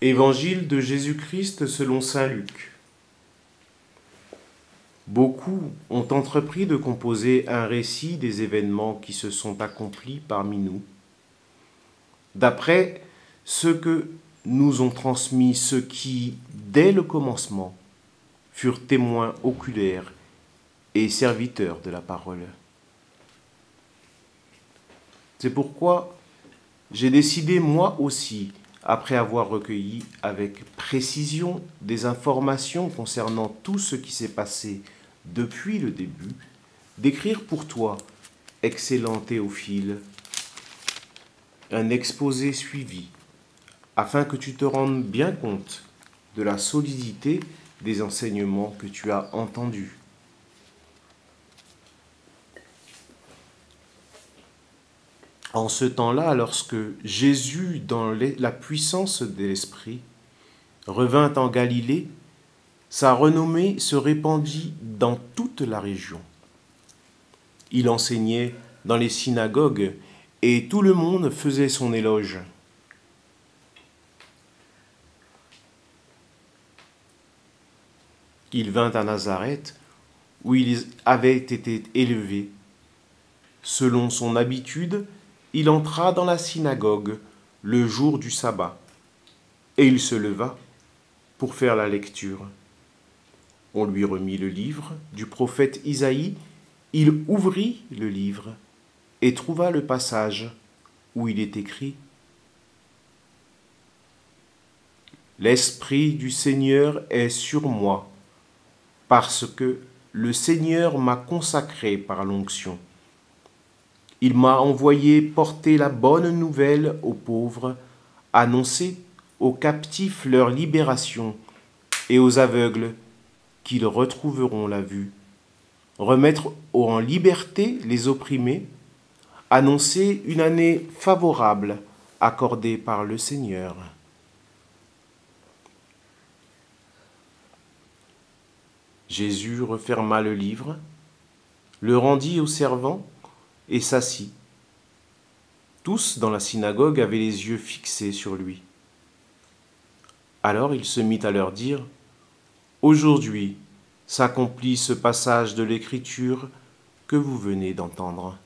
Évangile de Jésus-Christ selon saint Luc. Beaucoup ont entrepris de composer un récit des événements qui se sont accomplis parmi nous, d'après ce que nous ont transmis ceux qui, dès le commencement, furent témoins oculaires et serviteurs de la parole. C'est pourquoi j'ai décidé moi aussi, après avoir recueilli avec précision des informations concernant tout ce qui s'est passé depuis le début, d'écrire pour toi, excellent Théophile, un exposé suivi, afin que tu te rendes bien compte de la solidité des enseignements que tu as entendus. En ce temps-là, lorsque Jésus, dans la puissance de l'Esprit, revint en Galilée, sa renommée se répandit dans toute la région. Il enseignait dans les synagogues et tout le monde faisait son éloge. Il vint à Nazareth, où il avait été élevé. Selon son habitude, il entra dans la synagogue le jour du sabbat, et il se leva pour faire la lecture. On lui remit le livre du prophète Isaïe, il ouvrit le livre et trouva le passage où il est écrit « L'Esprit du Seigneur est sur moi, parce que le Seigneur m'a consacré par l'onction. Il m'a envoyé porter la bonne nouvelle aux pauvres, annoncer aux captifs leur libération et aux aveugles qu'ils retrouveront la vue, remettre en liberté les opprimés, annoncer une année favorable accordée par le Seigneur. » Jésus referma le livre, le rendit aux servants et s'assit. Tous dans la synagogue avaient les yeux fixés sur lui. Alors il se mit à leur dire « Aujourd'hui s'accomplit ce passage de l'Écriture que vous venez d'entendre. »